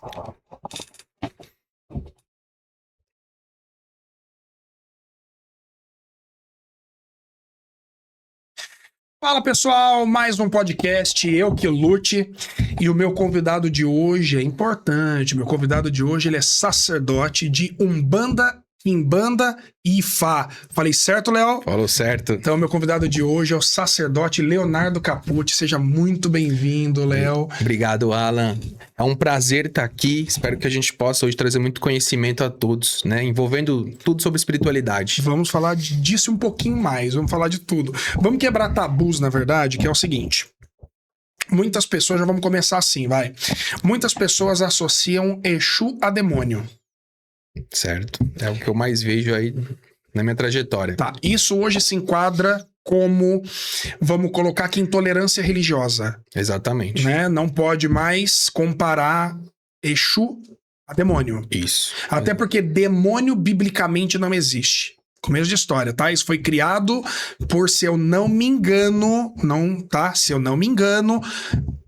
Fala pessoal, mais um podcast, eu que lute, e o meu convidado de hoje é importante. Meu convidado de hoje ele é sacerdote de Umbanda, Quimbanda e Ifá. Falei certo, Léo? Falou certo. Então, meu convidado de hoje é o sacerdote Leonardo Capucci. Seja muito bem-vindo, Léo. Obrigado, Alan. É um prazer estar aqui. Espero que a gente possa hoje trazer muito conhecimento a todos, né? Envolvendo tudo sobre espiritualidade. Vamos falar disso um pouquinho mais, vamos falar de tudo. Vamos quebrar tabus, na verdade, que é o seguinte. Muitas pessoas, já vamos começar assim, vai. Muitas pessoas associam Exu a demônio. Certo. É o que eu mais vejo aí na minha trajetória. Tá, isso hoje se enquadra como, vamos colocar aqui, intolerância religiosa. Exatamente. Né? Não pode mais comparar Exu a demônio. Isso. Até porque demônio biblicamente não existe. Começo de história, tá? Isso foi criado por, se eu não me engano, se eu não me engano,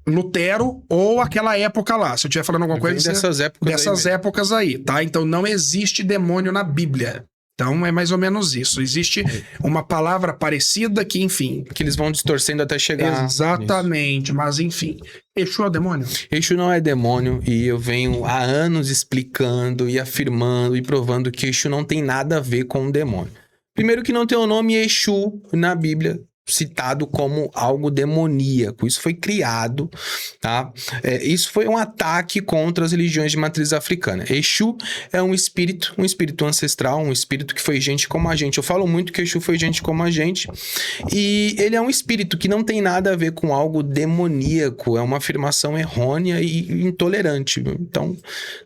Lutero ou aquela época lá. Se eu estiver falando alguma coisa... Dessas épocas aí, tá? Então não existe demônio na Bíblia. Então é mais ou menos isso. Existe uma palavra parecida que, enfim... Que eles vão distorcendo até chegar... Exatamente, nisso. Mas enfim. Exu é demônio? Exu não é demônio, e eu venho há anos explicando e afirmando e provando que Exu não tem nada a ver com o demônio. Primeiro que não tem o nome Exu na Bíblia citado como algo demoníaco. Isso foi criado, tá? Isso foi um ataque contra as religiões de matriz africana. Exu é um espírito ancestral, um espírito que foi gente como a gente. Eu falo muito que Exu foi gente como a gente, e ele é um espírito que não tem nada a ver com algo demoníaco, é uma afirmação errônea e intolerante. Então,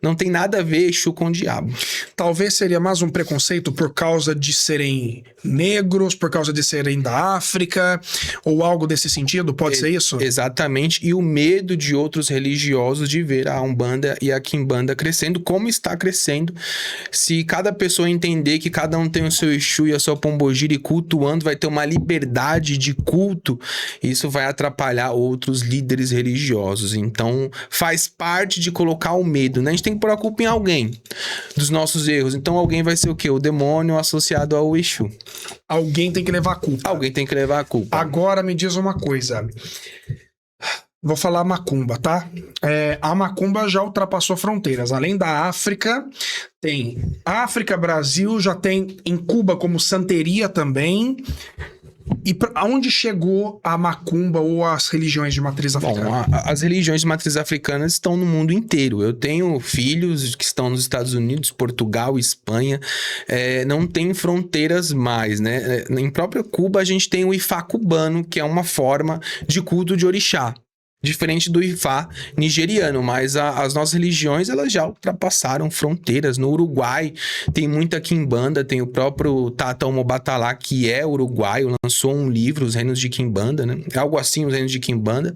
não tem nada a ver Exu com o diabo. Talvez seria mais um preconceito por causa de serem negros, por causa de serem da África, ou algo desse sentido? Pode ser isso? Exatamente. E o medo de outros religiosos de ver a Umbanda e a Quimbanda crescendo, como está crescendo. Se cada pessoa entender que cada um tem o seu Exu e a sua Pombogira e cultuando, vai ter uma liberdade de culto, isso vai atrapalhar outros líderes religiosos. Então, faz parte de colocar o medo, né? A gente tem que pôr a culpa em alguém dos nossos erros. Então, alguém vai ser o quê? O demônio associado ao Exu. Alguém tem que levar a culpa. Alguém tem que levar a culpa. Agora me diz uma coisa. Vou falar macumba, tá? A macumba já ultrapassou fronteiras. Além da África, tem África, Brasil, já tem em Cuba como santeria também. E aonde chegou a macumba ou as religiões de matriz africana? Bom, as religiões de matriz africana estão no mundo inteiro. Eu tenho filhos que estão nos Estados Unidos, Portugal, Espanha. Não tem fronteiras mais, né? Em própria Cuba, a gente tem o Ifá cubano, que é uma forma de culto de orixá. Diferente do Ifá nigeriano, mas as nossas religiões, elas já ultrapassaram fronteiras. No Uruguai tem muita Quimbanda, tem o próprio Tata Omobatalá, que é uruguaio, lançou um livro, Os Reinos de Quimbanda, né? Algo assim, Os Reinos de Quimbanda.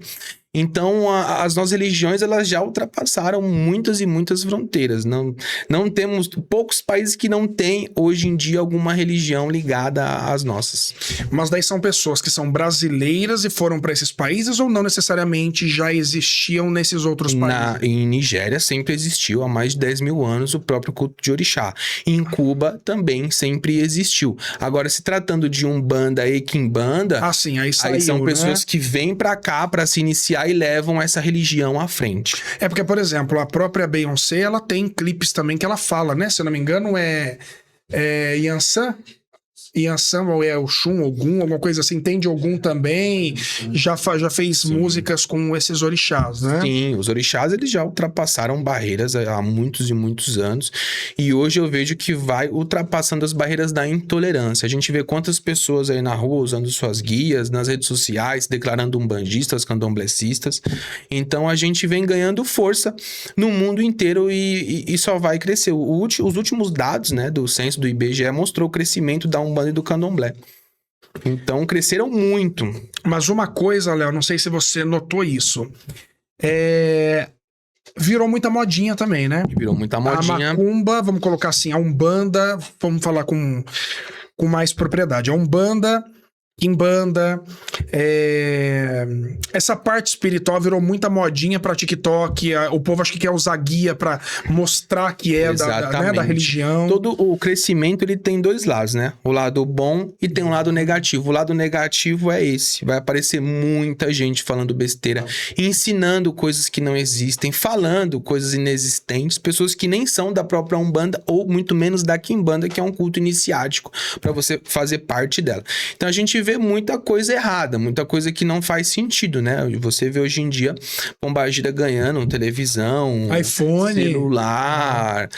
Então, as nossas religiões, elas já ultrapassaram muitas e muitas fronteiras. Não temos poucos países que não têm, hoje em dia, alguma religião ligada às nossas. Mas daí são pessoas que são brasileiras e foram para esses países, ou não necessariamente já existiam nesses outros países? Em Nigéria sempre existiu, há mais de 10 mil anos, o próprio culto de orixá. Em Cuba também sempre existiu. Agora, se tratando de Umbanda e Quimbanda, aí são pessoas que vêm para cá para se iniciar e levam essa religião à frente. É porque, por exemplo, a própria Beyoncé, ela tem clipes também que ela fala, né? Se eu não me engano, é Yansan ou é Oxum, Ogum, alguma coisa assim, tem de Ogum também, já fez músicas com esses orixás, né? Sim, os orixás, eles já ultrapassaram barreiras há muitos e muitos anos, e hoje eu vejo que vai ultrapassando as barreiras da intolerância. A gente vê quantas pessoas aí na rua usando suas guias, nas redes sociais, declarando umbandistas, candomblecistas. Então a gente vem ganhando força no mundo inteiro e só vai crescer. Os últimos dados, né, do censo do IBGE mostrou o crescimento da Umbanda e do Candomblé. Então, cresceram muito. Mas uma coisa, Léo, não sei se você notou isso. Virou muita modinha também, né? Virou muita modinha. A macumba, vamos colocar assim, a Umbanda, vamos falar com mais propriedade. A Umbanda Quimbanda, essa parte espiritual virou muita modinha pra TikTok, o povo acho que quer usar guia pra mostrar que é da religião. Todo o crescimento, ele tem dois lados, né? O lado bom e tem um lado negativo. O lado negativo é esse. Vai aparecer muita gente falando besteira, ensinando coisas que não existem, falando coisas inexistentes, pessoas que nem são da própria Umbanda ou muito menos da Quimbanda, que é um culto iniciático, pra você fazer parte dela. Então a gente vê muita coisa errada, muita coisa que não faz sentido, né? Você vê hoje em dia Pombagira ganhando televisão, iPhone, celular,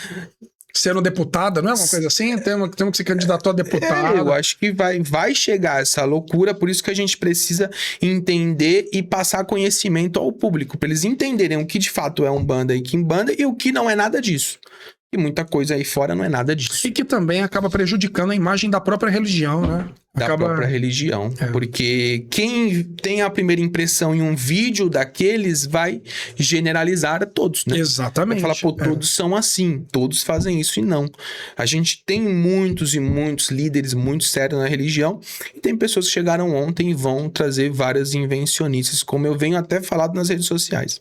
sendo deputada, não é uma coisa assim? Temos que se candidatar a deputada. Eu acho que vai chegar essa loucura, por isso que a gente precisa entender e passar conhecimento ao público, para eles entenderem o que de fato é Umbanda e Quimbanda e o que não é nada disso. E muita coisa aí fora não é nada disso. E que também acaba prejudicando a imagem da própria religião, né? Da própria religião. Porque quem tem a primeira impressão em um vídeo daqueles vai generalizar a todos, né? Exatamente. Vai falar, pô, todos são assim, todos fazem isso e não. A gente tem muitos e muitos líderes muito sérios na religião e tem pessoas que chegaram ontem e vão trazer várias invencionices, como eu venho até falado nas redes sociais.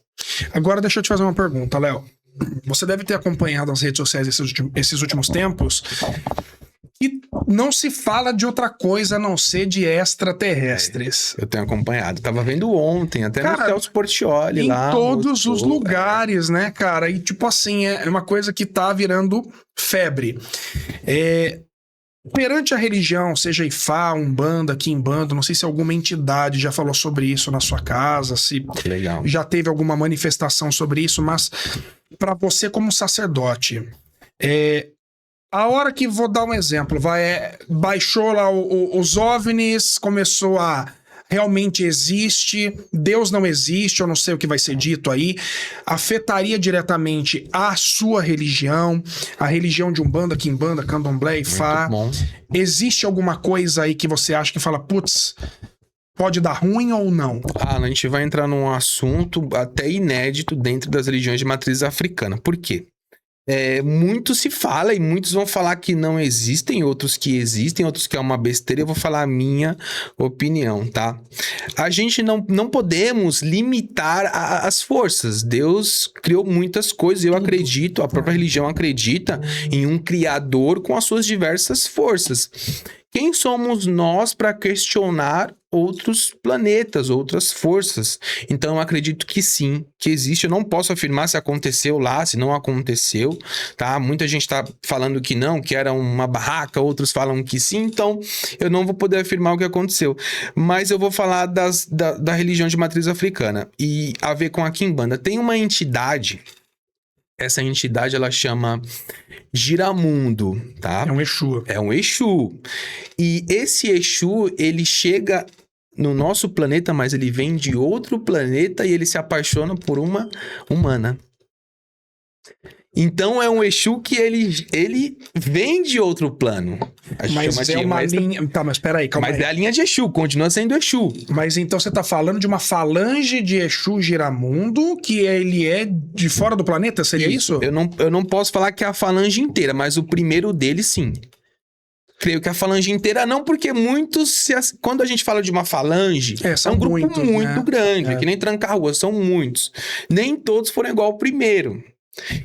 Agora deixa eu te fazer uma pergunta, Léo. Você deve ter acompanhado nas redes sociais esses últimos tempos que não se fala de outra coisa a não ser de extraterrestres. Eu tenho acompanhado. Tava vendo ontem, até no Celso Portiolli lá. Em todos os lugares, né, cara? E tipo assim, é uma coisa que tá virando febre. Perante a religião, seja Ifá, Umbanda, Quimbanda, não sei se alguma entidade já falou sobre isso na sua casa, se já teve alguma manifestação sobre isso, mas para você como sacerdote, a hora que, vou dar um exemplo, baixou lá os OVNIs, começou a... realmente existe, Deus não existe, eu não sei o que vai ser dito aí, afetaria diretamente a sua religião, a religião de Umbanda, Quimbanda, Candomblé, Ifá. Existe alguma coisa aí que você acha que fala, putz, pode dar ruim ou não? A gente vai entrar num assunto até inédito dentro das religiões de matriz africana. Por quê? Muito se fala e muitos vão falar que não existem, outros que existem, outros que é uma besteira. Eu vou falar a minha opinião, tá? A gente não podemos limitar as forças. Deus criou muitas coisas. Eu acredito, a própria religião acredita em um criador com as suas diversas forças. Quem somos nós para questionar outros planetas, outras forças? Então eu acredito que sim, que existe. Eu não posso afirmar se aconteceu lá, se não aconteceu, tá? Muita gente tá falando que não, que era uma barraca, outros falam que sim, então eu não vou poder afirmar o que aconteceu. Mas eu vou falar da religião de matriz africana e a ver com a Quimbanda. Tem uma entidade, essa entidade ela chama Giramundo, tá? É um Exu. É um Exu. E esse Exu, ele chega no nosso planeta, mas ele vem de outro planeta e ele se apaixona por uma humana. Então é um Exu que ele vem de outro plano. Mas é uma linha... Tá, mas peraí, calma aí. Mas é a linha de Exu, continua sendo Exu. Mas então você tá falando de uma falange de Exu Giramundo que ele é de fora do planeta? Seria isso? Eu não posso falar que é a falange inteira, mas o primeiro dele sim. Creio que a falange inteira não, porque muitos... Quando a gente fala de uma falange, é um grupo muito né? grande. É que nem trancar-rua, são muitos. Nem todos foram igual ao primeiro.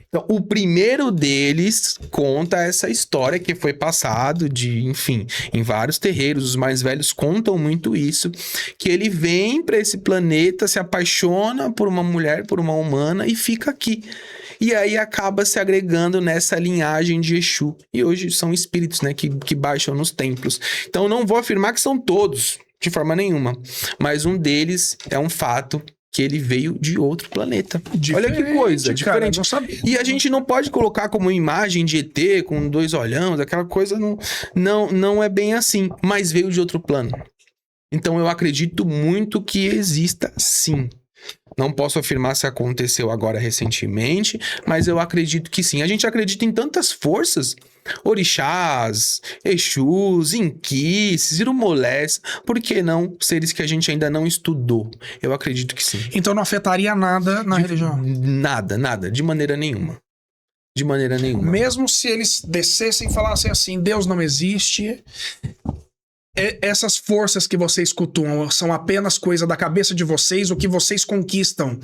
Então, o primeiro deles conta essa história que foi passado enfim, em vários terreiros, os mais velhos contam muito isso, que ele vem para esse planeta, se apaixona por uma mulher, por uma humana e fica aqui. E aí acaba se agregando nessa linhagem de Exu. E hoje são espíritos, né, que baixam nos templos. Então não vou afirmar que são todos, de forma nenhuma, mas um deles é um fato que ele veio de outro planeta. Olha que coisa, diferente. Não sabia. E a gente não pode colocar como imagem de ET com 2 olhões, aquela coisa não é bem assim, mas veio de outro plano. Então eu acredito muito que exista sim. Não posso afirmar se aconteceu agora recentemente, mas eu acredito que sim. A gente acredita em tantas forças, orixás, exus, inquis, irumolés, por que não seres que a gente ainda não estudou? Eu acredito que sim. Então não afetaria nada na religião? Nada, de maneira nenhuma. De maneira nenhuma. Mesmo se eles descessem e falassem assim, Deus não existe... essas forças que vocês cultuam são apenas coisa da cabeça de vocês? O que vocês conquistam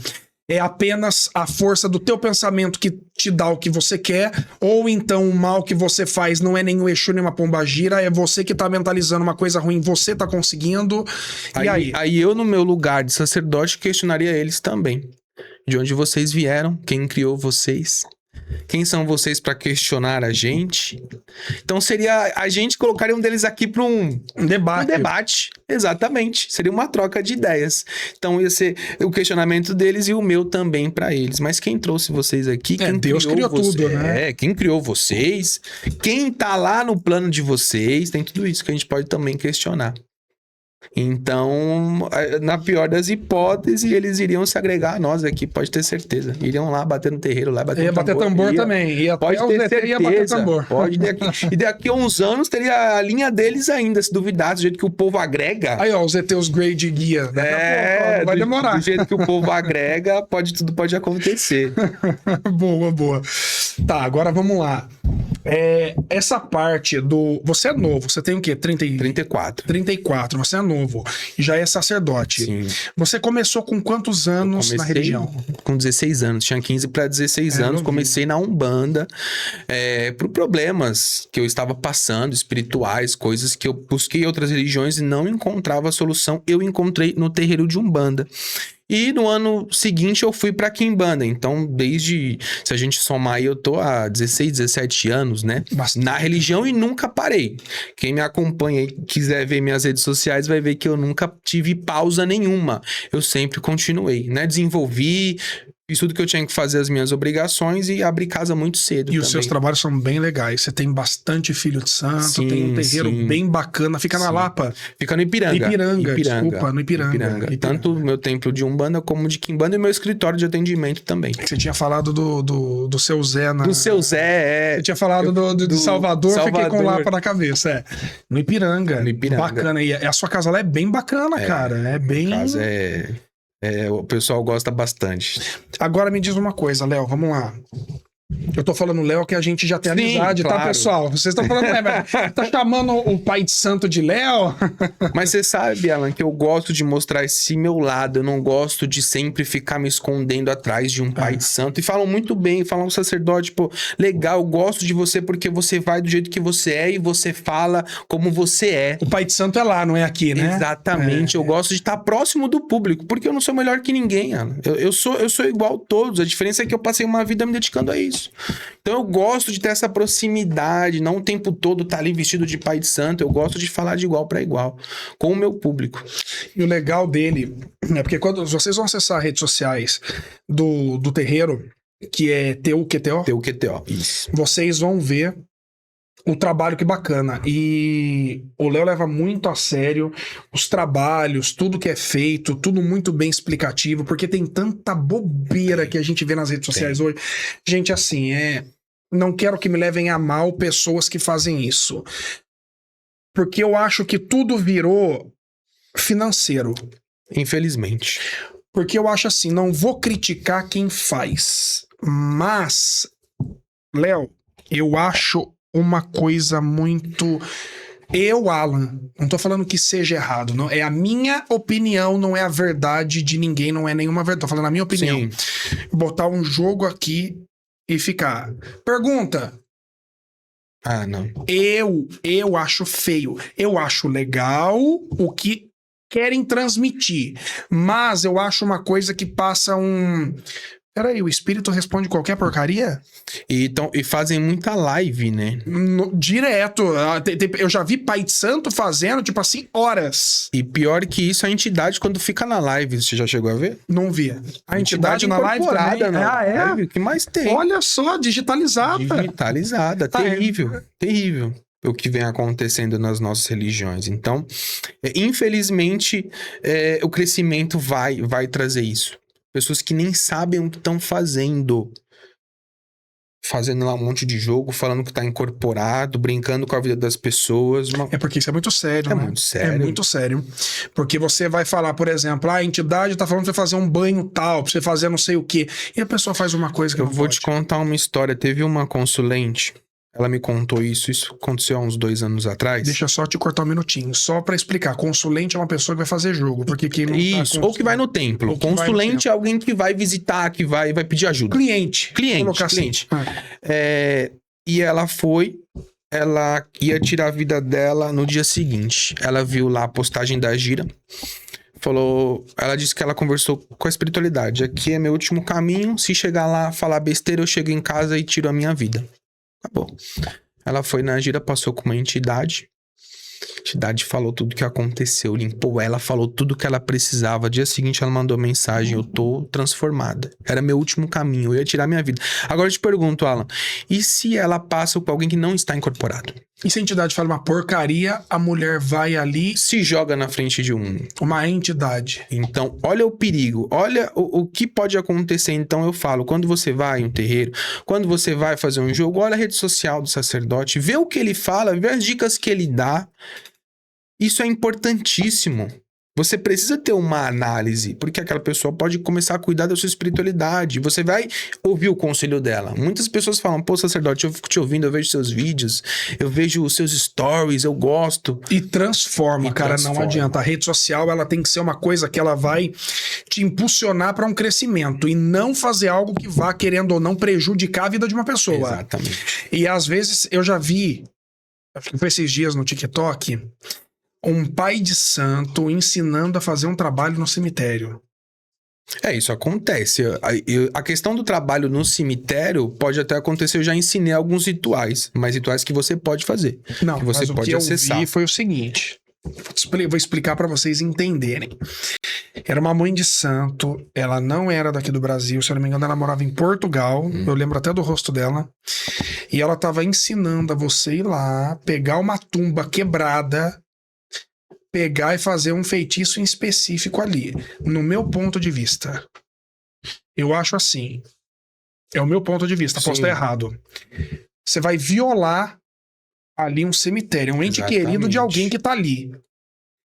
é apenas a força do teu pensamento que te dá o que você quer? Ou então o mal que você faz não é nem o Exu nem uma pombagira, é você que tá mentalizando uma coisa ruim, você tá conseguindo? E aí? Aí eu, no meu lugar de sacerdote, questionaria eles também. De onde vocês vieram? Quem criou vocês? Quem são vocês para questionar a gente? Então seria a gente colocaria um deles aqui para um debate. Um debate, exatamente. Seria uma troca de ideias. Então ia ser o questionamento deles e o meu também para eles. Mas quem trouxe vocês aqui? Quem Deus criou tudo, né? Quem criou vocês? Quem tá lá no plano de vocês? Tem tudo isso que a gente pode também questionar. Então, na pior das hipóteses, eles iriam se agregar a nós aqui, pode ter certeza. Iriam lá bater no terreiro, lá bater ia no tambor. Bater tambor também. Pode ter certeza. Ia bater tambor. Pode ter. E daqui a uns anos teria a linha deles ainda, se duvidar, do jeito que o povo agrega. Aí, ó, os ETs grade guia. Não vai demorar. Do jeito que o povo agrega, tudo pode acontecer. Boa. Tá, agora vamos lá. Essa parte do... Você é novo, você tem o quê? 34. 34, você é novo. E já é sacerdote. Sim. Você começou com quantos anos na religião? Com 16 anos. Tinha 15 para 16 anos. Comecei na Umbanda. Por problemas que eu estava passando, espirituais, coisas que eu busquei em outras religiões e não encontrava solução. Eu encontrei no terreiro de Umbanda. E no ano seguinte eu fui pra Quimbanda. Então, se a gente somar aí, eu tô há 16, 17 anos, né? Bastante. Na religião e nunca parei. Quem me acompanha e quiser ver minhas redes sociais vai ver que eu nunca tive pausa nenhuma. Eu sempre continuei, né? Desenvolvi, fiz tudo que eu tinha que fazer, as minhas obrigações, e abri casa muito cedo. E os seus trabalhos são bem legais. Você tem bastante filho de santo, tem um terreiro bem bacana. Fica na Lapa. Fica no Ipiranga. Desculpa, no Ipiranga. Tanto o meu templo de Umbanda como de Quimbanda e meu escritório de atendimento também. Você tinha falado do seu Zé Do seu Zé, Você tinha falado do Salvador, fiquei com Lapa na cabeça. No Ipiranga. Bacana. E a sua casa lá é bem bacana, cara. É bem... A casa o pessoal gosta bastante. Agora me diz uma coisa, Léo, vamos lá. Eu tô falando Léo que a gente já tem amizade, claro. Tá, pessoal? Vocês estão falando, tá chamando o pai de santo de Léo? Mas você sabe, Alan, que eu gosto de mostrar esse meu lado. Eu não gosto de sempre ficar me escondendo atrás de um pai de santo. E falam muito bem, falam sacerdote, pô, legal, eu gosto de você porque você vai do jeito que você é e você fala como você é. O pai de santo é lá, não é aqui, né? Exatamente. Eu gosto de estar próximo do público, porque eu não sou melhor que ninguém, Alan. Eu sou igual a todos. A diferença é que eu passei uma vida me dedicando a isso. Então eu gosto de ter essa proximidade, não o tempo todo estar ali vestido de pai de santo. Eu gosto de falar de igual para igual com o meu público. E o legal dele é porque quando vocês vão acessar as redes sociais do terreiro, que é TUQTO, isso. Vocês vão ver o trabalho, que bacana. E o Léo leva muito a sério os trabalhos, tudo que é feito, tudo muito bem explicativo, porque tem tanta bobeira que a gente vê nas redes sociais hoje. Gente, assim, não quero que me levem a mal pessoas que fazem isso. Porque eu acho que tudo virou financeiro. Infelizmente. Porque eu acho assim, não vou criticar quem faz, mas, Léo, eu acho uma coisa muito... Alan, não tô falando que seja errado, não, é a minha opinião, não é a verdade de ninguém, não é nenhuma verdade, tô falando a minha opinião. Sim. Botar um jogo aqui e ficar... Pergunta. Não. Eu acho feio. Eu acho legal o que querem transmitir, mas eu acho uma coisa que passa um... Peraí, o espírito responde qualquer porcaria? E fazem muita live, né? Direto. Eu já vi pai de santo fazendo, tipo assim, horas. E pior que isso, a entidade, quando fica na live, você já chegou a ver? Não via. A entidade na live também? Live, o que mais tem? Olha só, digitalizada. Terrível, terrível o que vem acontecendo nas nossas religiões. Então, infelizmente, o crescimento vai trazer isso. Pessoas que nem sabem o que estão fazendo. Fazendo lá um monte de jogo, falando que tá incorporado, brincando com a vida das pessoas. É porque isso é muito sério, né? Muito sério. É muito sério. Porque você vai falar, por exemplo, a entidade tá falando pra você fazer um banho tal, pra você fazer não sei o quê. E a pessoa faz uma coisa que eu não vou pode. te contar uma história. Teve uma consulente, Ela me contou isso aconteceu há uns 2 anos atrás. Deixa eu só te cortar um minutinho, só pra explicar. Consulente é uma pessoa que vai fazer jogo, porque quem não Isso, ou que vai no templo. Ou que vai no Consulente é alguém que vai visitar, que vai pedir ajuda. Cliente. Colocar Cliente. Assim. E ela ia tirar a vida dela no dia seguinte. Ela viu lá a postagem da Gira. Ela disse que ela conversou com a espiritualidade. Aqui é meu último caminho. Se chegar lá, falar besteira, eu chego em casa e tiro a minha vida. Acabou. Ela foi na Gira, passou com uma entidade. A entidade falou tudo o que aconteceu, limpou ela, falou tudo o que ela precisava. Dia seguinte ela mandou mensagem: eu tô transformada. Era meu último caminho, eu ia tirar minha vida. Agora eu te pergunto, Alan, e se ela passa com alguém que não está incorporado? E se a entidade fala uma porcaria, a mulher vai ali... Se joga na frente de uma entidade. Então, olha o perigo, olha o que pode acontecer. Então eu falo, quando você vai em um terreiro, quando você vai fazer um jogo, olha a rede social do sacerdote, vê o que ele fala, vê as dicas que ele dá. Isso é importantíssimo. Você precisa ter uma análise, porque aquela pessoa pode começar a cuidar da sua espiritualidade. Você vai ouvir o conselho dela. Muitas pessoas falam: pô, sacerdote, eu fico te ouvindo, eu vejo seus vídeos, eu vejo os seus stories, eu gosto. E transforma, cara, não adianta. A rede social, ela tem que ser uma coisa que ela vai te impulsionar para um crescimento e não fazer algo que vá, querendo ou não, prejudicar a vida de uma pessoa. Exatamente. E às vezes eu já vi, acho que foi esses dias no TikTok, um pai de santo ensinando a fazer um trabalho no cemitério. Isso acontece. A questão do trabalho no cemitério pode até acontecer. Eu já ensinei alguns rituais, mas rituais que você pode fazer. Não, que você mas pode o que acessar. eu vi foi o seguinte. Vou explicar para vocês entenderem. Era uma mãe de santo, ela não era daqui do Brasil, se eu não me engano ela morava em Portugal, eu lembro até do rosto dela, e ela tava ensinando a você ir lá, pegar uma tumba quebrada, pegar e fazer um feitiço em específico ali. No meu ponto de vista, eu acho assim, é o meu ponto de vista, posso estar errado. Você vai violar ali um cemitério, um ente querido de alguém que tá ali.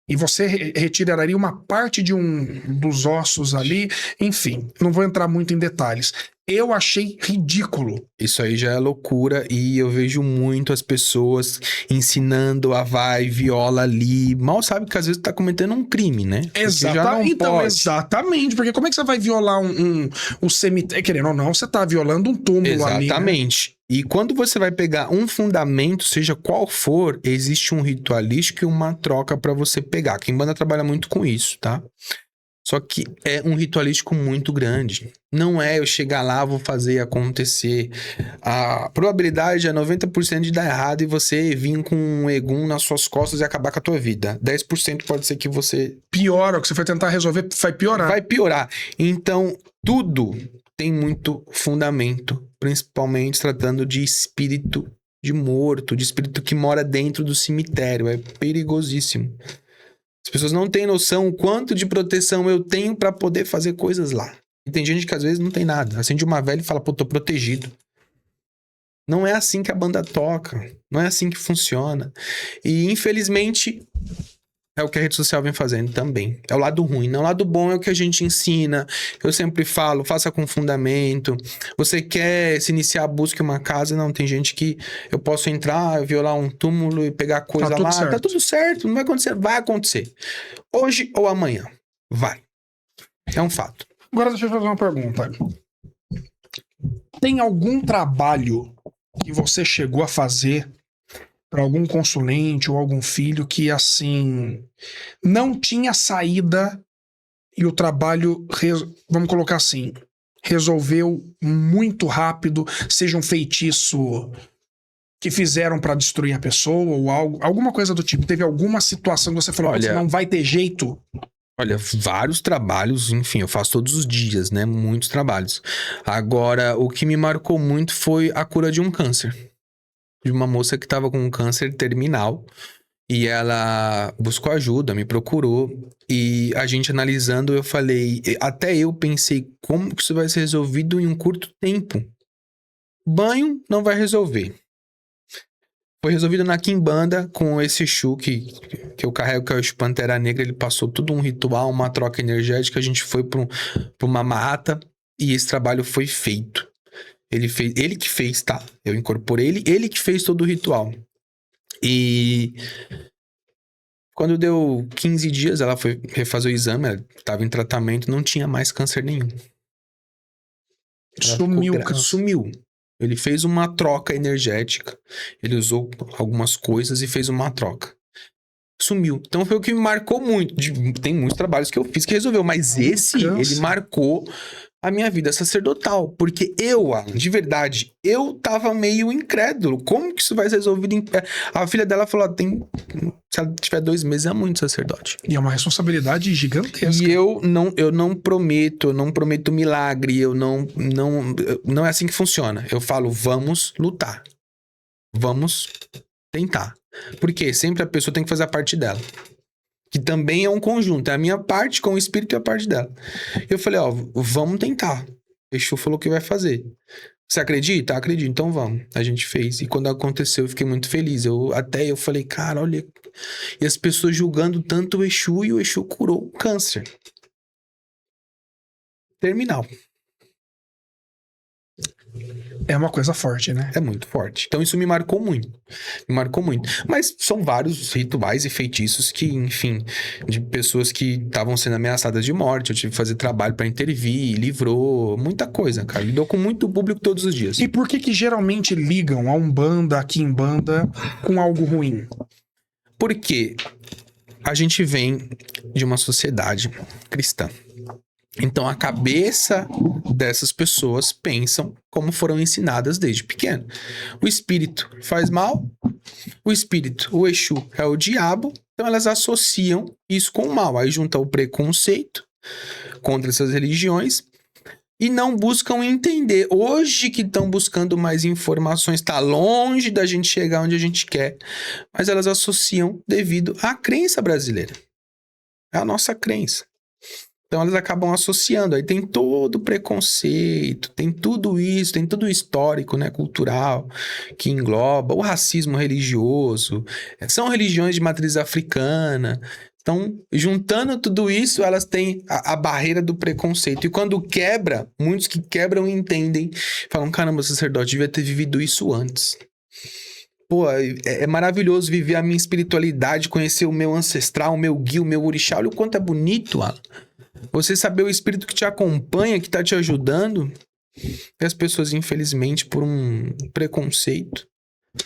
E você retiraria uma parte de dos ossos ali. Enfim, não vou entrar muito em detalhes. Eu achei ridículo. Isso aí já é loucura e eu vejo muito as pessoas ensinando a vai, viola ali. Mal sabe que às vezes tá cometendo um crime, né? Exatamente. Então, exatamente. Porque como é que você vai violar um cemitério? Querendo ou não, você tá violando um túmulo ali. Exatamente. Né? E quando você vai pegar um fundamento, seja qual for, existe um ritualístico e uma troca pra você pegar. Quem banda trabalha muito com isso, tá? Só que é um ritualístico muito grande. Não é eu chegar lá, vou fazer acontecer. A probabilidade é 90% de dar errado e você vir com um egum nas suas costas e acabar com a tua vida. 10% pode ser que você... Piora, o que você for tentar resolver vai piorar. Vai piorar. Então, tudo tem muito fundamento. Principalmente tratando de espírito de morto, de espírito que mora dentro do cemitério. É perigosíssimo. As pessoas não têm noção o quanto de proteção eu tenho pra poder fazer coisas lá. E tem gente que às vezes não tem nada. Acende uma vela e fala, pô, tô protegido. Não é assim que a banda toca. Não é assim que funciona. E infelizmente é o que a rede social vem fazendo também. É o lado ruim. Não, o lado bom é o que a gente ensina. Eu sempre falo, faça com fundamento. Você quer se iniciar, busque uma casa. Não, tem gente que eu posso entrar, violar um túmulo e pegar coisa lá. Certo. Tá tudo certo, não vai acontecer. Vai acontecer. Hoje ou amanhã. Vai. É um fato. Agora deixa eu fazer uma pergunta. Tem algum trabalho que você chegou a fazer para algum consulente ou algum filho que, assim, não tinha saída e o trabalho, vamos colocar assim, resolveu muito rápido, seja um feitiço que fizeram para destruir a pessoa ou algo, alguma coisa do tipo? Teve alguma situação que você falou, olha, não vai ter jeito? Olha, vários trabalhos, enfim, eu faço todos os dias, né? Muitos trabalhos. Agora, o que me marcou muito foi a cura de um câncer. De uma moça que estava com um câncer terminal e ela buscou ajuda, me procurou e a gente analisando, eu falei, até eu pensei, como que isso vai ser resolvido em um curto tempo? Banho não vai resolver. Foi resolvido na Quimbanda com esse Exu que eu carrego, que é o Exu Pantera Negra. Ele passou tudo um ritual, uma troca energética, a gente foi para uma mata e esse trabalho foi feito. Ele que fez, tá? Eu incorporei ele que fez todo o ritual. E quando deu 15 dias, ela foi refazer o exame, ela tava em tratamento, não tinha mais câncer nenhum. Sumiu o câncer. Sumiu. Ele fez uma troca energética. Ele usou algumas coisas e fez uma troca. Sumiu. Então foi o que me marcou muito. Tem muitos trabalhos que eu fiz que resolveu, mas esse, ele marcou a minha vida sacerdotal. Porque eu, Alan, de verdade, eu tava meio incrédulo. Como que isso vai ser resolvido? A filha dela falou, se ela tiver 2 meses, é muito sacerdote. E é uma responsabilidade gigantesca. E eu não prometo milagre, não é assim que funciona. Eu falo, vamos lutar. Vamos tentar. Porque sempre a pessoa tem que fazer a parte dela. Que também é um conjunto. É a minha parte com o espírito e a parte dela. Eu falei, vamos tentar. Exu falou que vai fazer. Você acredita? Acredito, então vamos. A gente fez. E quando aconteceu, eu fiquei muito feliz. Eu falei, cara, olha. E as pessoas julgando tanto o Exu, e o Exu curou o câncer terminal. É uma coisa forte, né? É muito forte. Então isso me marcou muito. Me marcou muito. Mas são vários rituais e feitiços que, enfim, de pessoas que estavam sendo ameaçadas de morte. Eu tive que fazer trabalho pra intervir, livrou, muita coisa, cara. Lidou com muito público todos os dias. E por que geralmente ligam a Umbanda, a Quimbanda, com algo ruim? Porque a gente vem de uma sociedade cristã. Então a cabeça dessas pessoas pensam como foram ensinadas desde pequeno. O espírito faz mal, o Exu é o diabo, então elas associam isso com o mal. Aí junta o preconceito contra essas religiões e não buscam entender. Hoje que estão buscando mais informações, está longe da gente chegar onde a gente quer, mas elas associam devido à crença brasileira. É a nossa crença. Então elas acabam associando, aí tem todo o preconceito, tem tudo isso, tem tudo o histórico, né, cultural, que engloba o racismo religioso, são religiões de matriz africana. Então, juntando tudo isso, elas têm a barreira do preconceito. E quando quebra, muitos que quebram entendem, falam, caramba, sacerdote, devia ter vivido isso antes. Pô, é maravilhoso viver a minha espiritualidade, conhecer o meu ancestral, o meu guia, o meu orixá. Olha o quanto é bonito, Alan. Você saber o espírito que te acompanha, que tá te ajudando. E as pessoas, infelizmente, por um preconceito,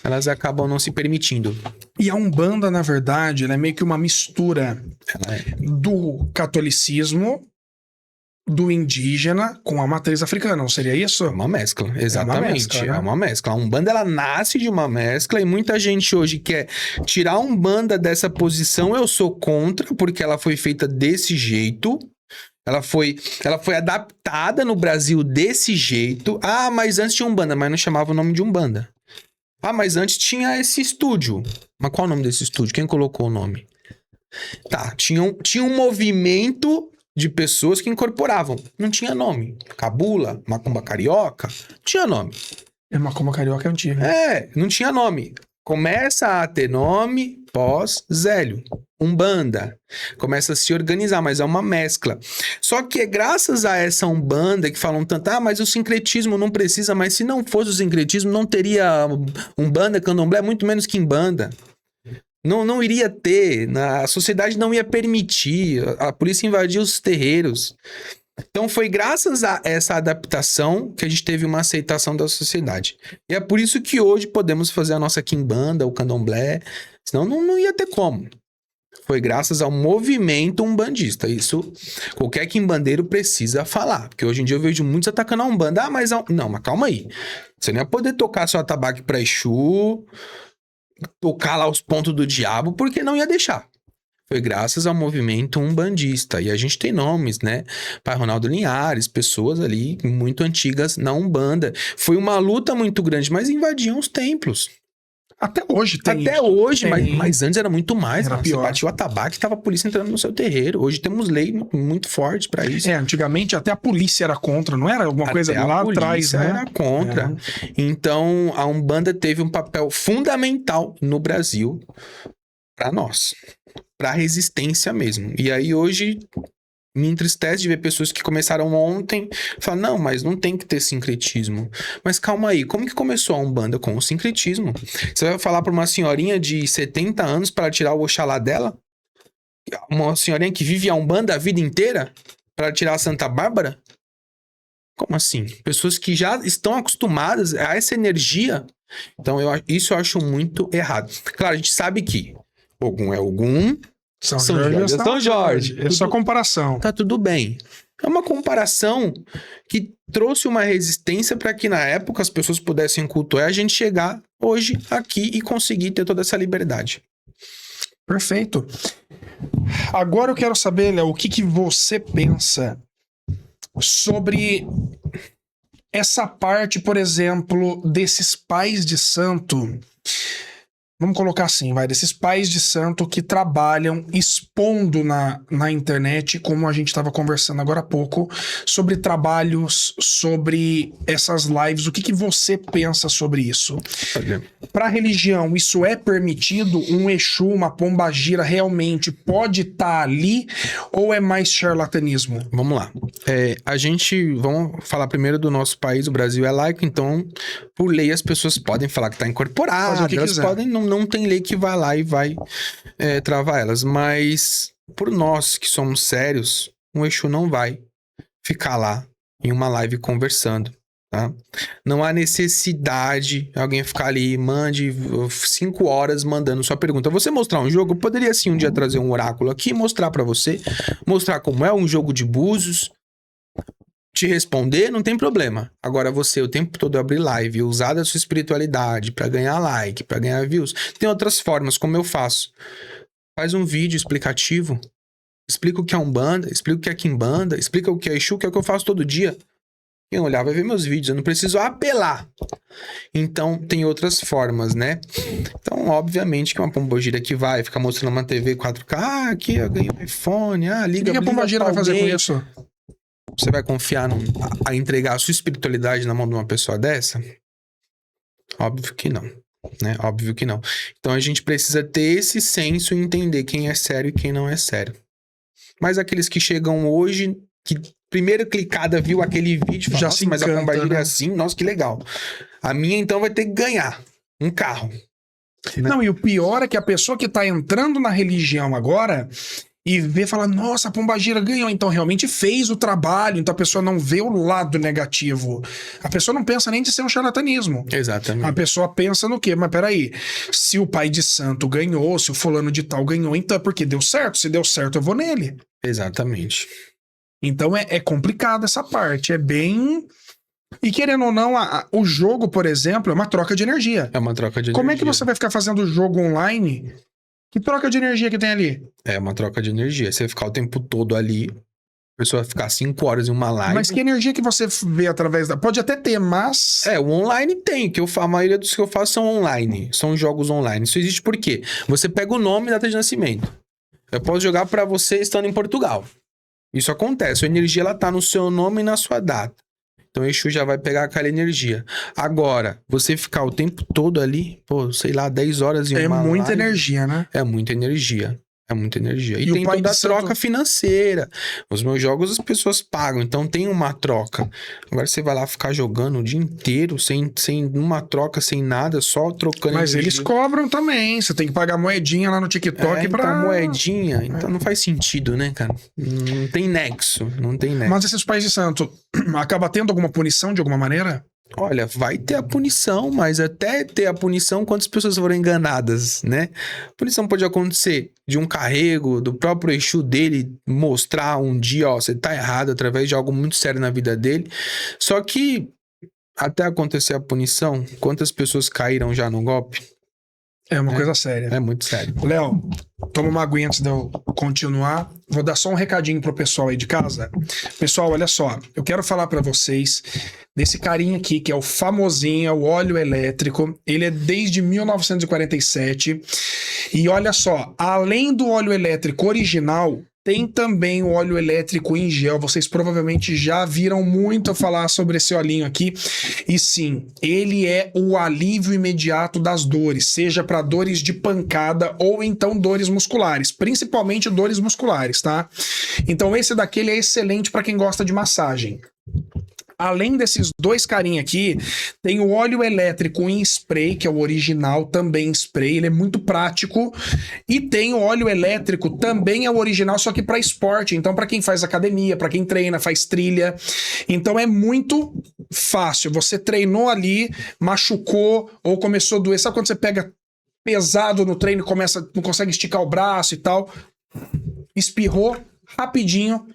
elas acabam não se permitindo. E a Umbanda, na verdade, ela é meio que uma mistura do catolicismo, do indígena com a matriz africana, não seria isso? É uma mescla, exatamente. É uma mescla, A Umbanda, ela nasce de uma mescla e muita gente hoje quer tirar a Umbanda dessa posição. Eu sou contra, porque ela foi feita desse jeito. Ela foi adaptada no Brasil desse jeito. Ah, mas antes tinha Umbanda, mas não chamava o nome de Umbanda. Ah, mas antes tinha esse estúdio. Mas qual é o nome desse estúdio? Quem colocou o nome? Tá, tinha um movimento de pessoas que incorporavam. Não tinha nome. Cabula, Macumba Carioca, não tinha nome. Macumba Carioca é antiga. Não tinha nome. Começa a ter nome pós-Zélio. Umbanda. Começa a se organizar, mas é uma mescla. Só que é graças a essa Umbanda que falam tanto, mas o sincretismo não precisa, mas se não fosse o sincretismo, não teria Umbanda, Candomblé, muito menos Quimbanda. Não iria ter, a sociedade não ia permitir, a polícia invadia os terreiros. Então foi graças a essa adaptação que a gente teve uma aceitação da sociedade. E é por isso que hoje podemos fazer a nossa Quimbanda, o Candomblé, senão não ia ter como. Foi graças ao movimento umbandista. Isso qualquer quimbandeiro precisa falar. Porque hoje em dia eu vejo muitos atacando a Umbanda. Mas calma aí. Você não ia poder tocar seu atabaque pra Exu, tocar lá os pontos do diabo, porque não ia deixar. Foi graças ao movimento umbandista. E a gente tem nomes, né? Pai Ronaldo Linhares, pessoas ali muito antigas na Umbanda. Foi uma luta muito grande, mas invadiam os templos. Até hoje tem. Até hoje, tem. Mas antes era muito mais. Era pior. Você batia o atabaque e tava a polícia entrando no seu terreiro. Hoje temos lei muito forte pra isso. Antigamente até a polícia era contra, não era alguma coisa lá atrás, né? Era contra. Então, a Umbanda teve um papel fundamental no Brasil pra nós. Pra resistência mesmo. E aí hoje Me entristece de ver pessoas que começaram ontem falar, não, mas não tem que ter sincretismo. Mas calma aí, como que começou a Umbanda com o sincretismo? Você vai falar para uma senhorinha de 70 anos para tirar o Oxalá dela? Uma senhorinha que vive a Umbanda a vida inteira para tirar a Santa Bárbara? Como assim? Pessoas que já estão acostumadas a essa energia. Então, isso eu acho muito errado. Claro, a gente sabe que Ogum é Ogum, São Jorge é São Jorge. É só comparação. Tá tudo bem. É uma comparação que trouxe uma resistência para que na época as pessoas pudessem cultuar e a gente chegar hoje aqui e conseguir ter toda essa liberdade. Perfeito. Agora eu quero saber, Léo, o que você pensa sobre essa parte, por exemplo, desses pais de santo. Vamos colocar assim, desses pais de santo que trabalham expondo na internet, como a gente estava conversando agora há pouco, sobre trabalhos, sobre essas lives. O que você pensa sobre isso? Para a religião, isso é permitido? Um Exu, uma pombagira realmente pode estar ali ou é mais charlatanismo? Vamos lá. Vamos falar primeiro do nosso país. O Brasil é laico, então, por lei, as pessoas podem falar que está incorporado, elas podem, não tem lei que vai lá e vai travar elas. Mas, por nós que somos sérios, um Exu não vai ficar lá em uma live conversando, tá? Não há necessidade de alguém ficar ali, mande 5 horas mandando sua pergunta. Você mostrar um jogo, eu poderia sim um dia trazer um oráculo aqui, mostrar pra você, mostrar como é um jogo de búzios, te responder, não tem problema. Agora você o tempo todo abrir live, usar da sua espiritualidade pra ganhar like, pra ganhar views. Tem outras formas, como eu faço. Faz um vídeo explicativo, explica o que é Umbanda, explica o que é Quimbanda, explica o que é Exu, que é o que eu faço todo dia. Quem olhar vai ver meus vídeos, eu não preciso apelar. Então, tem outras formas, né? Então, obviamente que uma pombogira que vai ficar mostrando uma TV 4K, aqui eu ganhei um iPhone, liga. O que a pombogira vai fazer com isso? Você vai confiar a entregar a sua espiritualidade na mão de uma pessoa dessa? Óbvio que não, né? Óbvio que não. Então a gente precisa ter esse senso e entender quem é sério e quem não é sério. Mas aqueles que chegam hoje, que primeira clicada viu aquele vídeo, fala, já se mas encanta, a pombagira né? é assim, nossa, que legal. A minha então vai ter que ganhar um carro. Né? Não, e o pior é que a pessoa que tá entrando na religião agora e vê, fala, nossa, a pombagira ganhou, então realmente fez o trabalho, então a pessoa não vê o lado negativo. A pessoa não pensa nem de ser um charlatanismo. Exatamente. A pessoa pensa no quê? Mas peraí, se o pai de santo ganhou, se o fulano de tal ganhou, então é porque deu certo. Se deu certo, eu vou nele. Exatamente. Então é complicado essa parte, é bem... E querendo ou não, o jogo, por exemplo, é uma troca de energia. É uma troca de energia. Como é que você vai ficar fazendo jogo online? Que troca de energia que tem ali? É uma troca de energia. Você vai ficar o tempo todo ali, a pessoa vai ficar 5 horas em uma live. Mas que energia que você vê através da... Pode até ter, mas... O online tem, a maioria dos que eu faço são online, são jogos online. Isso existe por quê? Você pega o nome e data de nascimento. Eu posso jogar pra você estando em Portugal. Isso acontece, a energia ela tá no seu nome e na sua data. Então o Exu já vai pegar aquela energia. Agora, você ficar o tempo todo ali, 10 horas em uma live... É muita energia, né? É muita energia. É muita energia. E o tem pai toda a de santo- troca financeira. Os meus jogos as pessoas pagam, então tem uma troca. Agora você vai lá ficar jogando o dia inteiro, sem uma troca, sem nada, só trocando Mas energia. eles cobram também. Você tem que pagar moedinha lá no TikTok Então, pra... moedinha. Então não faz sentido, né, cara? Não tem nexo. Não tem nexo. Mas esses pais de santo, acaba tendo alguma punição de alguma maneira? Olha, vai ter a punição, mas até ter a punição, quantas pessoas foram enganadas, né? A punição pode acontecer de um carrego, do próprio Exu dele mostrar um dia, você tá errado, através de algo muito sério na vida dele. Só que, até acontecer a punição, quantas pessoas caíram já no golpe? É uma coisa séria. É muito sério. Léo, toma uma aguinha antes de eu continuar. Vou dar só um recadinho pro pessoal aí de casa. Pessoal, olha só. Eu quero falar pra vocês desse carinha aqui, que é o famosinho, o óleo elétrico. Ele é desde 1947. E olha só, além do óleo elétrico original, Tem também o óleo elétrico em gel. Vocês provavelmente já viram muito falar sobre esse olhinho aqui. E sim, ele é o alívio imediato das dores, seja para dores de pancada ou então dores musculares, principalmente dores musculares, tá? Então esse daqui ele é excelente para quem gosta de massagem. Além desses dois carinha aqui, tem o óleo elétrico em spray, que é o original, também em spray, ele é muito prático. E tem o óleo elétrico, também é o original, só que para esporte. Então, para quem faz academia, para quem treina, faz trilha. Então, é muito fácil. Você treinou ali, machucou ou começou a doer. Sabe quando você pega pesado no treino e não consegue esticar o braço e tal? Espirrou, rapidinho.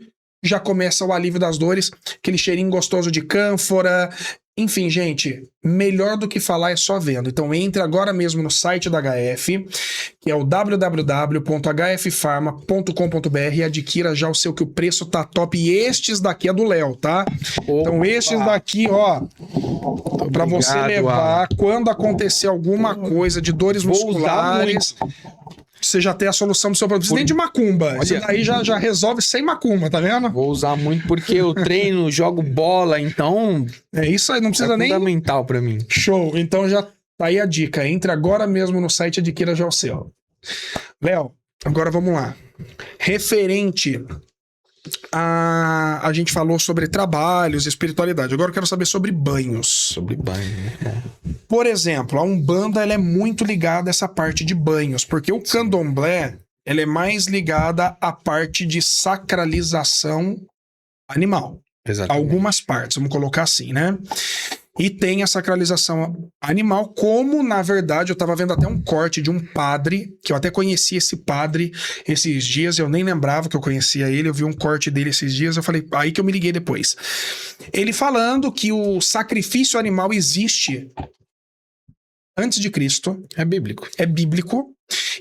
Já começa o alívio das dores, aquele cheirinho gostoso de cânfora. Enfim, gente, melhor do que falar é só vendo. Então entre agora mesmo no site da HF, que é o www.hffarma.com.br, e adquira já o seu, que o preço tá top. E estes daqui é do Léo, tá? Então estes daqui, ó, pra você levar quando acontecer alguma coisa de dores musculares... Você já tem a solução do seu problema. Não precisa nem de macumba. Isso daí já resolve sem macumba, tá vendo? Vou usar muito porque eu treino, jogo bola, então... É isso aí, não precisa nem... É fundamental pra mim. Show. Então já tá aí a dica. Entre agora mesmo no site e adquira já o seu. Léo, agora vamos lá. Referente a gente falou sobre trabalhos, espiritualidade. Agora eu quero saber sobre banhos. Sobre banho, né? Por exemplo, a Umbanda ela é muito ligada a essa parte de banhos, porque o Candomblé ela é mais ligada à parte de sacralização animal. Exatamente. Algumas partes, vamos colocar assim, né? E tem a sacralização animal, como, na verdade, eu tava vendo até um corte de um padre, que eu até conheci esse padre esses dias, eu nem lembrava que eu conhecia ele, eu vi um corte dele esses dias, eu falei, aí que eu me liguei depois. Ele falando que o sacrifício animal existe antes de Cristo. É bíblico. É bíblico.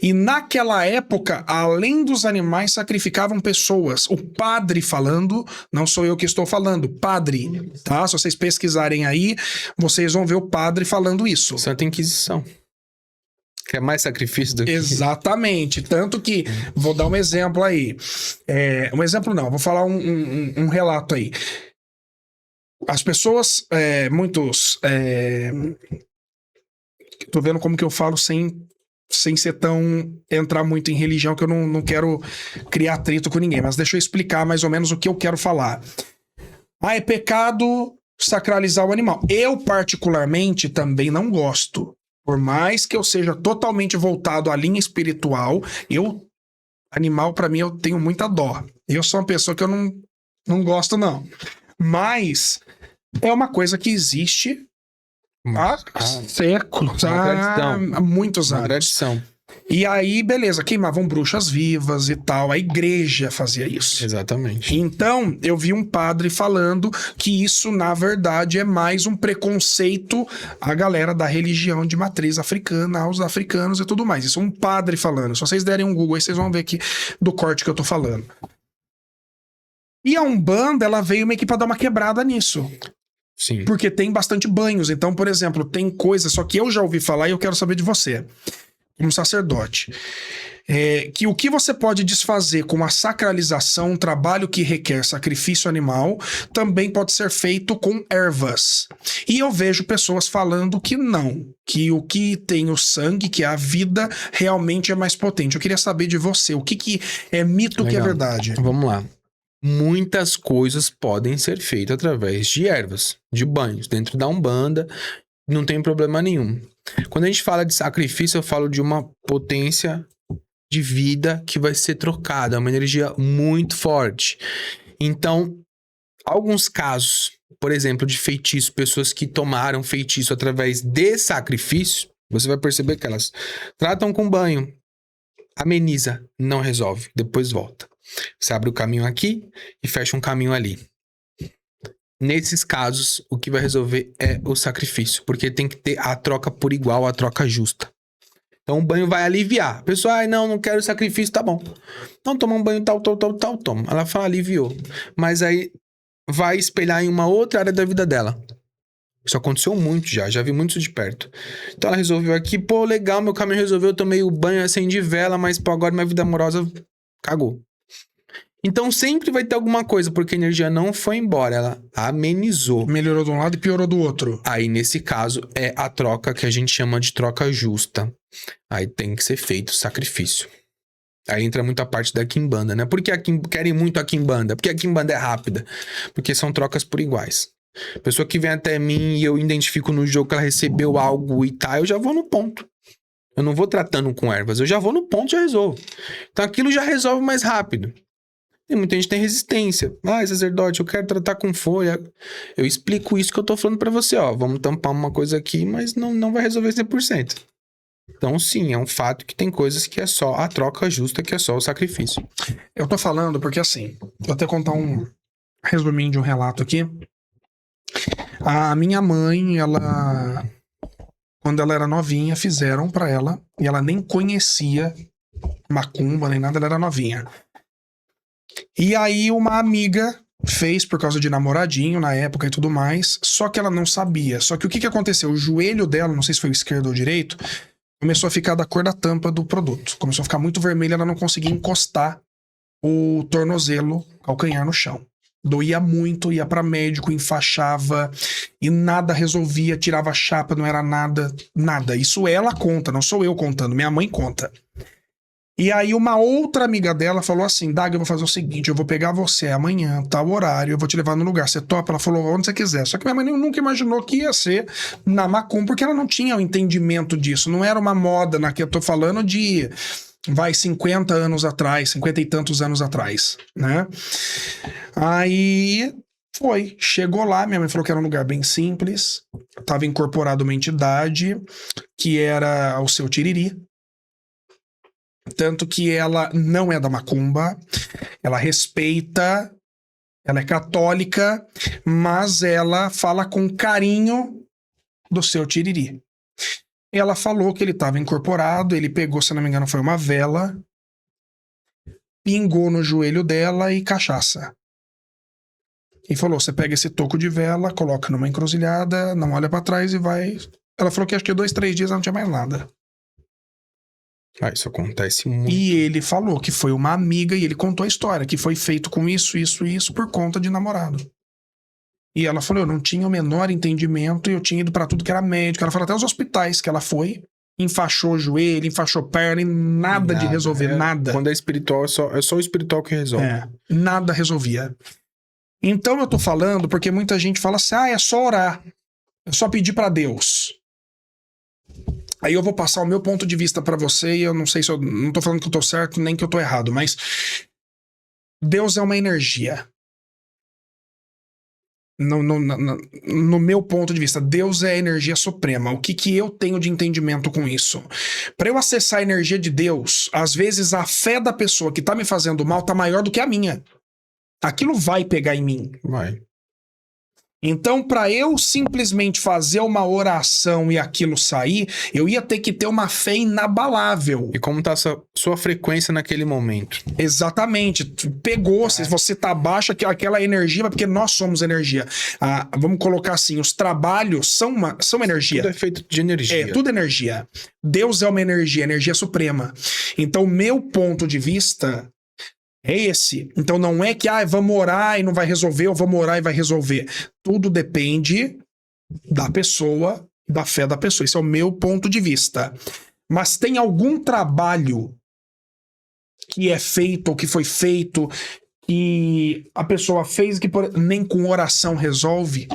E naquela época, além dos animais, sacrificavam pessoas. O padre falando, não sou eu que estou falando, padre, tá? Se vocês pesquisarem aí, vocês vão ver o padre falando isso. Santa Inquisição. Que é mais sacrifício do que... Exatamente. Tanto que, vou dar um exemplo aí. Um exemplo não, vou falar um relato aí. As pessoas, muitos... tô vendo como que eu falo sem ser entrar muito em religião, que eu não quero criar atrito com ninguém, mas deixa eu explicar mais ou menos o que eu quero falar. É pecado sacralizar o animal. Eu, particularmente, também não gosto. Por mais que eu seja totalmente voltado à linha espiritual, animal, pra mim, eu tenho muita dó. Eu sou uma pessoa que eu não gosto, não. Mas é uma coisa que existe há séculos, há muitos anos. Tradição. E aí, beleza, queimavam bruxas vivas e tal. A igreja fazia isso. Exatamente. Então, eu vi um padre falando que isso, na verdade, é mais um preconceito à galera da religião de matriz africana, aos africanos e tudo mais. Isso é um padre falando. Se vocês derem um Google aí, vocês vão ver aqui do corte que eu tô falando. E a Umbanda, ela veio meio que pra dar uma quebrada nisso. Sim. Porque tem bastante banhos. Então, por exemplo, tem coisa, só que eu já ouvi falar e eu quero saber de você, como sacerdote, que o que você pode desfazer com a sacralização, um trabalho que requer sacrifício animal, também pode ser feito com ervas. E eu vejo pessoas falando que não, que o que tem o sangue, que é a vida, realmente é mais potente. Eu queria saber de você, o que é mito, o que é verdade? Vamos lá. Muitas coisas podem ser feitas através de ervas, de banhos. Dentro da Umbanda, não tem problema nenhum. Quando a gente fala de sacrifício, eu falo de uma potência de vida que vai ser trocada, uma energia muito forte. Então, alguns casos, por exemplo, de feitiço, pessoas que tomaram feitiço através de sacrifício, você vai perceber que elas tratam com banho, ameniza, não resolve, depois volta. Você abre o caminho aqui e fecha um caminho ali. Nesses casos, o que vai resolver é o sacrifício, porque tem que ter a troca por igual, a troca justa. Então o banho vai aliviar. A pessoa, não quero sacrifício, tá bom. Não, toma um banho tal, toma. Ela fala, aliviou. Mas aí vai espelhar em uma outra área da vida dela. Isso aconteceu muito já vi muito de perto. Então ela resolveu aqui, pô, legal, meu caminho resolveu, eu tomei o banho, acendi vela, mas pô, agora minha vida amorosa cagou. Então sempre vai ter alguma coisa, porque a energia não foi embora, ela amenizou. Melhorou de um lado e piorou do outro. Aí, nesse caso, é a troca que a gente chama de troca justa. Aí tem que ser feito o sacrifício. Aí entra muito a parte da quimbanda, né? Por que querem muito a quimbanda? Porque a quimbanda é rápida. Porque são trocas por iguais. A pessoa que vem até mim e eu identifico no jogo que ela recebeu algo e tá, eu já vou no ponto. Eu não vou tratando com ervas, eu já vou no ponto e já resolvo. Então aquilo já resolve mais rápido. E muita gente tem resistência. Ah, sacerdote, eu quero tratar com folha. Eu explico isso que eu tô falando pra você, ó. Vamos tampar uma coisa aqui, mas não vai resolver 100%. Então, sim, é um fato que tem coisas que é só a troca justa, que é só o sacrifício. Eu tô falando porque, assim, vou até contar um resuminho de um relato aqui. A minha mãe, quando ela era novinha, fizeram pra ela, e ela nem conhecia macumba, nem nada, ela era novinha. E aí uma amiga fez por causa de namoradinho na época e tudo mais, só que ela não sabia. Só que o que aconteceu? O joelho dela, não sei se foi o esquerdo ou o direito, começou a ficar da cor da tampa do produto. Começou a ficar muito vermelho, ela não conseguia encostar o tornozelo, calcanhar no chão. Doía muito, ia pra médico, enfaixava e nada resolvia, tirava a chapa, não era nada. Isso ela conta, não sou eu contando, minha mãe conta. E aí uma outra amiga dela falou assim, Daga, eu vou fazer o seguinte, eu vou pegar você amanhã, tal horário, eu vou te levar no lugar, você topa? Ela falou, onde você quiser. Só que minha mãe nunca imaginou que ia ser na macumba, porque ela não tinha o entendimento disso, não era uma moda na que eu tô falando de, 50 anos atrás, 50 e tantos anos atrás, né? Aí chegou lá, minha mãe falou que era um lugar bem simples, tava incorporado uma entidade que era o seu Tiriri. Tanto que ela não é da macumba, ela respeita, ela é católica, mas ela fala com carinho do seu Tiriri. Ela falou que ele estava incorporado, ele pegou, se não me engano, foi uma vela, pingou no joelho dela e cachaça. E falou, você pega esse toco de vela, coloca numa encruzilhada, não olha pra trás e vai... Ela falou que acho que 2, 3 dias ela não tinha mais nada. Ah, isso acontece muito. E ele falou que foi uma amiga e ele contou a história, que foi feito com isso por conta de namorado. E ela falou, eu não tinha o menor entendimento e eu tinha ido pra tudo que era médico. Ela falou até os hospitais que ela foi, enfaixou o joelho, enfaixou perna e nada de resolver, nada. Quando é espiritual, é só o espiritual que resolve. Nada resolvia. Então eu tô falando porque muita gente fala assim, é só orar, é só pedir pra Deus. Aí eu vou passar o meu ponto de vista pra você e eu não sei se eu não tô falando que eu tô certo nem que eu tô errado, mas Deus é uma energia. No meu ponto de vista, Deus é a energia suprema. O que eu tenho de entendimento com isso? Para eu acessar a energia de Deus, às vezes a fé da pessoa que tá me fazendo mal tá maior do que a minha. Aquilo vai pegar em mim. Vai. Então, para eu simplesmente fazer uma oração e aquilo sair, eu ia ter que ter uma fé inabalável. E como tá a sua frequência naquele momento? Exatamente. Pegou, se você tá abaixo, aquela energia, porque nós somos energia. Vamos colocar assim, os trabalhos são energia. Tudo é feito de energia. Tudo energia. Deus é uma energia suprema. Então, meu ponto de vista... é esse. Então não é que vamos orar e não vai resolver, ou vamos orar e vai resolver. Tudo depende da pessoa, da fé da pessoa. Esse é o meu ponto de vista. Mas tem algum trabalho que é feito, ou que foi feito, que a pessoa fez que nem com oração resolve?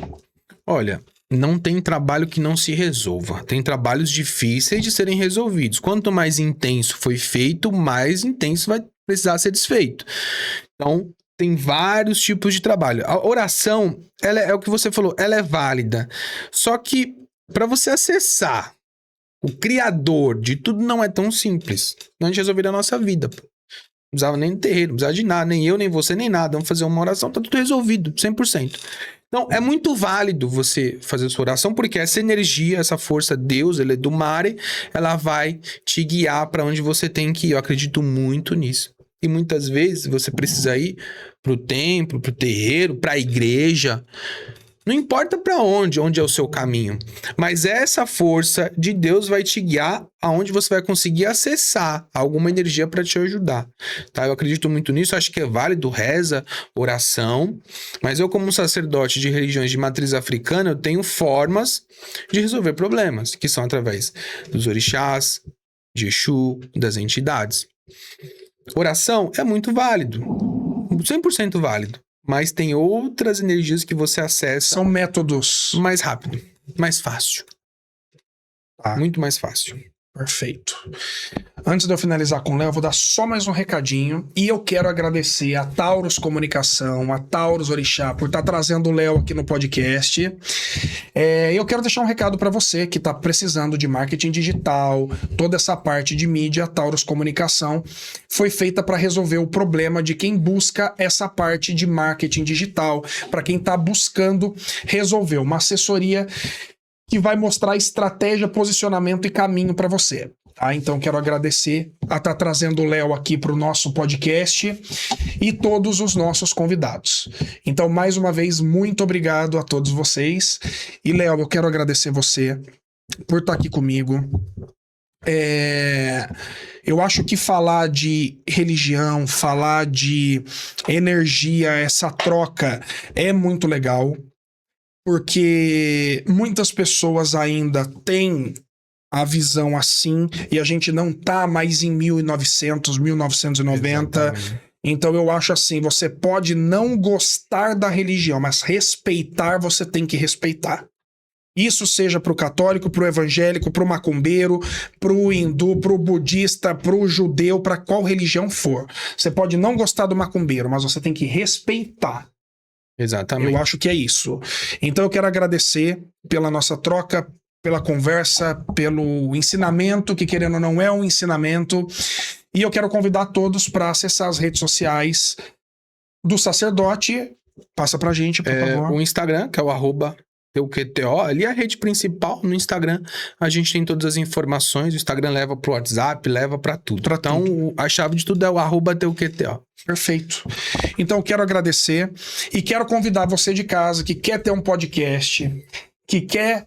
Olha, não tem trabalho que não se resolva. Tem trabalhos difíceis de serem resolvidos. Quanto mais intenso foi feito, mais intenso vai precisar ser desfeito. Então, tem vários tipos de trabalho. A oração, ela é o que você falou, ela é válida. Só que, para você acessar o Criador de tudo, não é tão simples. Não a gente resolveria a nossa vida. Não precisava nem de terreiro, não precisava de nada. Nem eu, nem você, nem nada. Vamos fazer uma oração, tá tudo resolvido, 100%. Então, é muito válido você fazer sua oração, porque essa energia, essa força, Deus, ele é do Mare, ela vai te guiar para onde você tem que ir. Eu acredito muito nisso. E muitas vezes você precisa ir pro templo, pro terreiro, pra igreja. Não importa para onde é o seu caminho, mas essa força de Deus vai te guiar aonde você vai conseguir acessar alguma energia para te ajudar, tá? Eu acredito muito nisso, acho que é válido reza, oração, mas eu como sacerdote de religiões de matriz africana, eu tenho formas de resolver problemas, que são através dos orixás, de Exu, das entidades. Oração é muito válido, 100% válido, mas tem outras energias que você acessa. São métodos. Mais rápido, mais fácil. Tá. Muito mais fácil. Perfeito. Antes de eu finalizar com o Léo, eu vou dar só mais um recadinho. E eu quero agradecer a Taurus Comunicação, a Taurus Orixá, por estar trazendo o Léo aqui no podcast. Eu quero deixar um recado para você que está precisando de marketing digital, toda essa parte de mídia. A Taurus Comunicação foi feita para resolver o problema de quem busca essa parte de marketing digital, para quem está buscando resolver uma assessoria que vai mostrar estratégia, posicionamento e caminho para você. Tá? Então, quero agradecer a estar trazendo o Léo aqui para o nosso podcast e todos os nossos convidados. Então, mais uma vez, muito obrigado a todos vocês. E, Léo, eu quero agradecer você por estar aqui comigo. Eu acho que falar de religião, falar de energia, essa troca é muito legal. Porque muitas pessoas ainda têm a visão assim e a gente não tá mais em 1900, 1990. Exatamente. Então eu acho assim, você pode não gostar da religião, mas respeitar você tem que respeitar. Isso seja pro católico, pro evangélico, pro macumbeiro, pro hindu, pro budista, pro judeu, para qual religião for. Você pode não gostar do macumbeiro, mas você tem que respeitar. Exatamente. Eu acho que é isso. Então eu quero agradecer pela nossa troca, pela conversa, pelo ensinamento, que querendo ou não é um ensinamento. E eu quero convidar todos para acessar as redes sociais do sacerdote. Passa pra gente, por favor. O Instagram, que é o @TeuQTO, ali é a rede principal. No Instagram a gente tem todas as informações. O Instagram leva pro WhatsApp, leva pra tudo. Então a chave de tudo é o @TeuQTO. Perfeito. Então eu quero agradecer e quero convidar você de casa que quer ter um podcast, que quer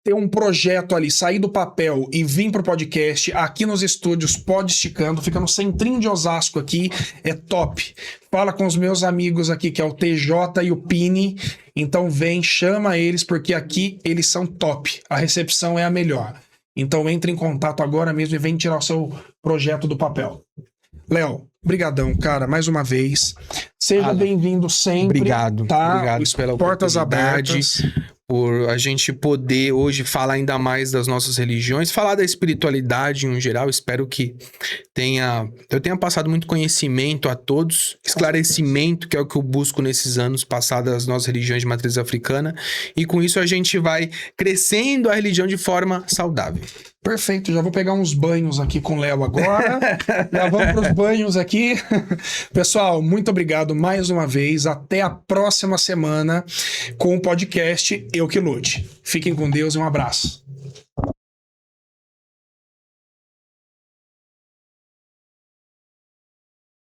ter um projeto ali, sair do papel e vir pro podcast, aqui nos estúdios Pod Esticando, fica no centrinho de Osasco aqui, é top. Fala com os meus amigos aqui, que é o TJ e o Pini, então vem, chama eles, porque aqui eles são top, a recepção é a melhor. Então entre em contato agora mesmo e vem tirar o seu projeto do papel. Léo, brigadão, cara, mais uma vez. Seja bem-vindo sempre. Obrigado. Tá? Obrigado pela portas abertas. Por a gente poder hoje falar ainda mais das nossas religiões, falar da espiritualidade em geral. Espero que eu tenha passado muito conhecimento a todos, esclarecimento, que é o que eu busco nesses anos passados das nossas religiões de matriz africana, e com isso a gente vai crescendo a religião de forma saudável. Perfeito, já vou pegar uns banhos aqui com o Léo agora. Já vamos para os banhos aqui. Pessoal, muito obrigado mais uma vez. Até a próxima semana com o podcast Eu Que Lute. Fiquem com Deus e um abraço.